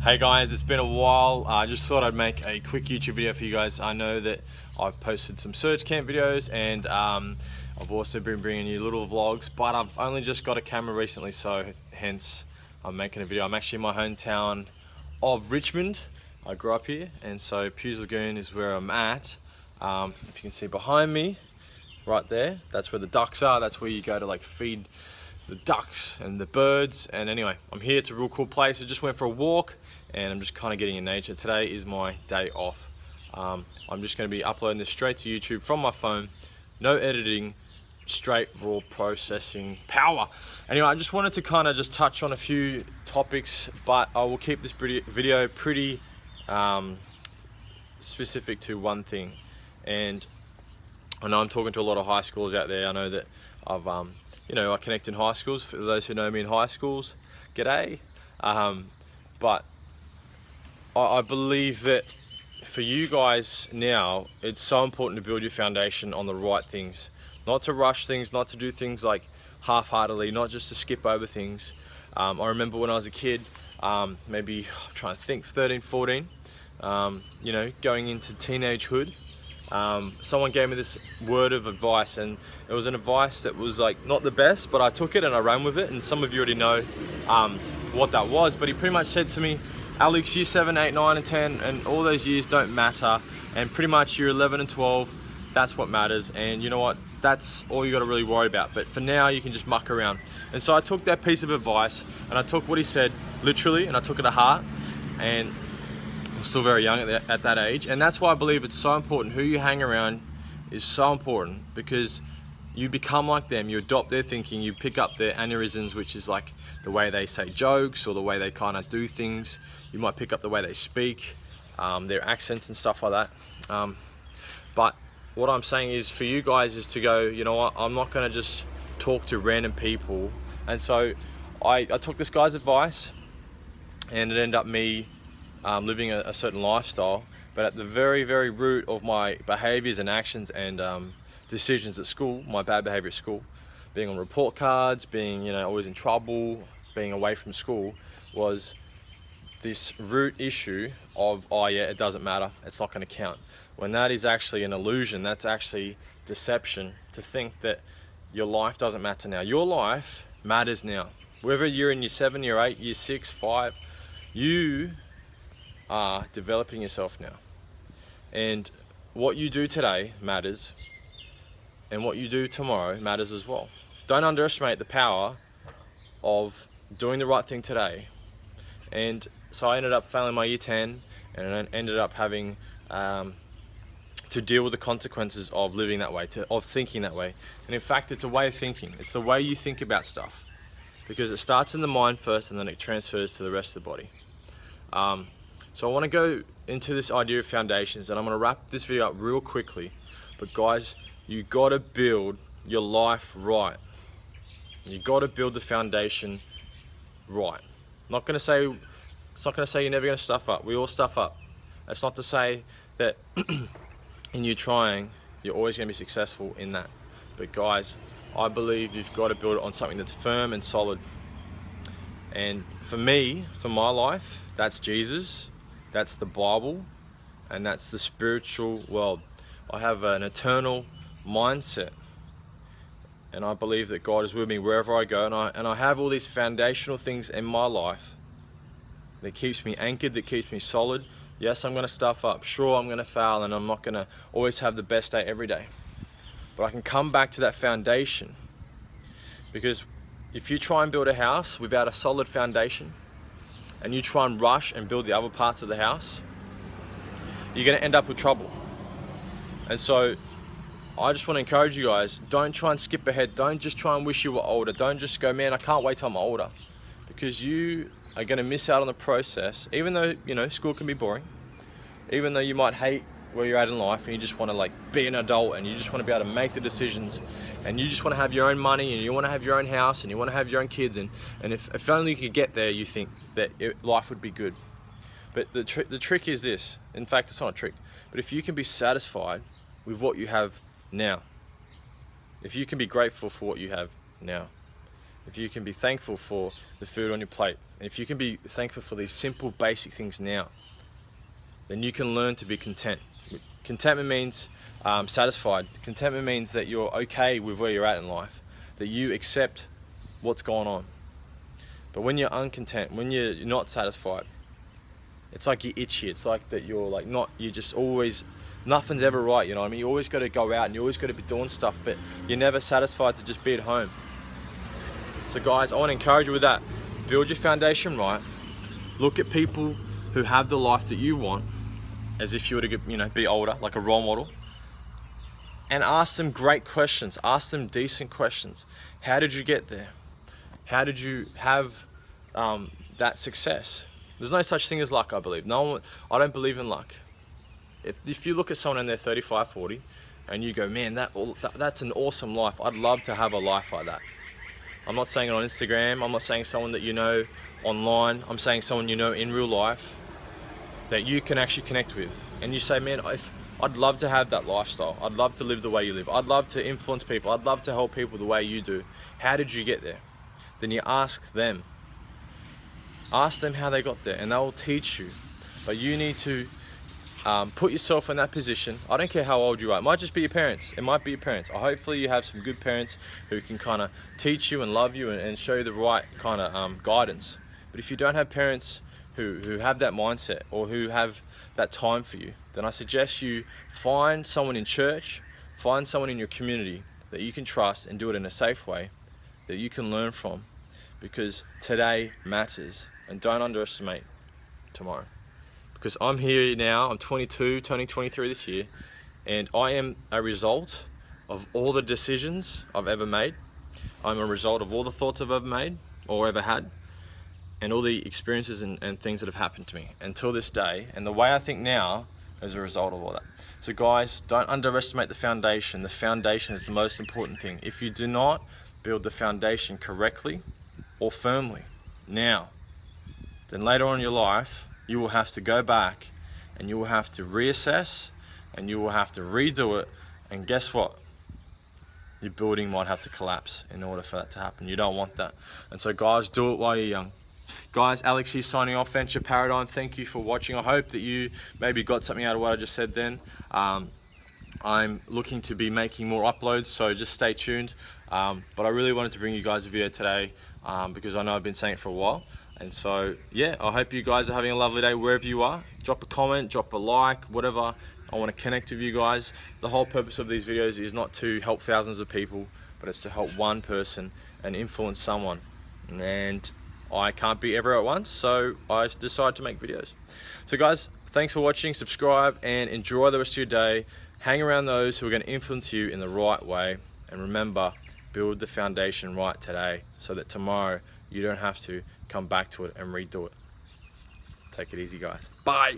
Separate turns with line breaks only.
Hey guys, it's been a while. I just thought I'd make a quick YouTube video for you guys. I know that I've posted some search camp videos and I've also been bringing you little vlogs, but I've only just got a camera recently, so hence I'm making a video. I'm actually in my hometown of Richmond. I grew up here, and so Pewes Lagoon is where I'm at. If you can see behind me, right there, that's where the ducks are. That's where you go to like feed the ducks and the birds. And anyway, I'm here. It's a real cool place. I just went for a walk and I'm just kind of getting in nature. Today is my day off. I'm just going to be uploading this straight to YouTube from my phone. No editing, straight raw processing power. Anyway, I just wanted to kind of just touch on a few topics, but I will keep this video pretty specific to one thing. And I know I'm talking to a lot of high schoolers out there. I know that I connect in high schools. For those who know me in high schools, g'day. But I believe that for you guys now, it's so important to build your foundation on the right things. Not to rush things, not to do things like half-heartedly, not just to skip over things. I remember when I was a kid, maybe, I'm trying to think, 13, 14, going into teenagehood. Someone gave me this word of advice, and it was an advice that was like not the best, but I took it and I ran with it. And some of you already know what that was, but he pretty much said to me, Alex, year 7, 8, 9 and 10 and all those years don't matter, and pretty much year 11 and 12, that's what matters. And you know what, that's all you got to really worry about. But for now, you can just muck around. And so I took that piece of advice and I took what he said literally, and I took it to heart. And still very young at that age, and that's why I believe it's so important. Who you hang around is so important, because you become like them, you adopt their thinking, you pick up their aneurysms, which is like the way they say jokes or the way they kind of do things. You might pick up the way they speak, their accents and stuff like that. But what I'm saying is, for you guys, is to go, you know what, I'm not going to just talk to random people. And so I took this guy's advice, and it ended up me living a certain lifestyle. But at the very, very root of my behaviors and actions and decisions at school, my bad behavior at school, being on report cards, being always in trouble, being away from school, was this root issue of, oh yeah, it doesn't matter, it's not going to count. When that is actually an illusion, that's actually deception, to think that your life doesn't matter now. Your life matters now. Whether you're in year 7, year 8, year 6, 5, you are developing yourself now, and what you do today matters, and what you do tomorrow matters as well. Don't underestimate the power of doing the right thing today. And so I ended up failing my year 10, and I ended up having to deal with the consequences of living that way, of thinking that way. And in fact, it's a way of thinking. It's the way you think about stuff, because it starts in the mind first and then it transfers to the rest of the body. So I want to go into this idea of foundations, and I'm going to wrap this video up real quickly. But guys, you got to build your life right. You got to build the foundation right. It's not going to say you're never going to stuff up. We all stuff up. That's not to say that in you trying, you're always going to be successful in that. But guys, I believe you've got to build it on something that's firm and solid. And for me, for my life, that's Jesus. That's the Bible, and that's the spiritual world. I have an eternal mindset, and I believe that God is with me wherever I go, and I have all these foundational things in my life that keeps me anchored, that keeps me solid. Yes, I'm going to stuff up. Sure, I'm going to fail, and I'm not going to always have the best day every day. But I can come back to that foundation, because if you try and build a house without a solid foundation, and you try and rush and build the other parts of the house, you're going to end up with trouble. And so I just want to encourage you guys, don't try and skip ahead. Don't just try and wish you were older. Don't just go, man, I can't wait till I'm older, because you are going to miss out on the process. Even though, school can be boring, even though you might hate where you're at in life, and you just want to be an adult, and you just want to be able to make the decisions, and you just want to have your own money, and you want to have your own house, and you want to have your own kids, and if only you could get there, you think that life would be good. But the trick is this. In fact, it's not a trick, but if you can be satisfied with what you have now, if you can be grateful for what you have now, if you can be thankful for the food on your plate, And if you can be thankful for these simple, basic things now, then you can learn to be content. Contentment means satisfied. Contentment means that you're okay with where you're at in life, that you accept what's going on. But when you're uncontent, when you're not satisfied, it's like you're itchy. It's like that you're like not, you just always, nothing's ever right, you know what I mean? You always got to go out and you always got to be doing stuff, but you're never satisfied to just be at home. So guys, I want to encourage you with that. Build your foundation right. Look at people who have the life that you want, as if you were to get, be older, like a role model, and ask them great questions. Ask them decent questions. How did you get there? How did you have that success? There's no such thing as luck, I believe. I don't believe in luck. If you look at someone and they're 35, 40, and you go, man, that's an awesome life. I'd love to have a life like that. I'm not saying it on Instagram. I'm not saying someone that you know online. I'm saying someone you know in real life that you can actually connect with. And you say, man, I'd love to have that lifestyle. I'd love to live the way you live. I'd love to influence people. I'd love to help people the way you do. How did you get there? Then you ask them. Ask them how they got there, and they will teach you. But you need to put yourself in that position. I don't care how old you are. It might just be your parents. It might be your parents. Hopefully you have some good parents who can kind of teach you and love you and show you the right kind of guidance. But if you don't have parents who have that mindset or who have that time for you, then I suggest you find someone in church, find someone in your community that you can trust and do it in a safe way that you can learn from, because today matters, and don't underestimate tomorrow. Because I'm here now, I'm 22, turning 23 this year, and I am a result of all the decisions I've ever made. I'm a result of all the thoughts I've ever made or ever had, and all the experiences and things that have happened to me until this day, and the way I think now as a result of all that. So guys, don't underestimate the foundation. The foundation is the most important thing. If you do not build the foundation correctly or firmly now, then later on in your life, you will have to go back and you will have to reassess and you will have to redo it, and guess what? Your building might have to collapse in order for that to happen. You don't want that. And so guys, do it while you're young. Guys, Alex here signing off, Venture Paradigm. Thank you for watching. I hope that you maybe got something out of what I just said then. I'm looking to be making more uploads, so just stay tuned. But I really wanted to bring you guys a video today because I know I've been saying it for a while. And so, yeah, I hope you guys are having a lovely day wherever you are. Drop a comment, drop a like, whatever. I want to connect with you guys. The whole purpose of these videos is not to help thousands of people, but it's to help one person and influence someone. And I can't be everywhere at once, so I decided to make videos. So guys, thanks for watching, subscribe, and enjoy the rest of your day. Hang around those who are going to influence you in the right way. And remember, build the foundation right today so that tomorrow you don't have to come back to it and redo it. Take it easy, guys. Bye.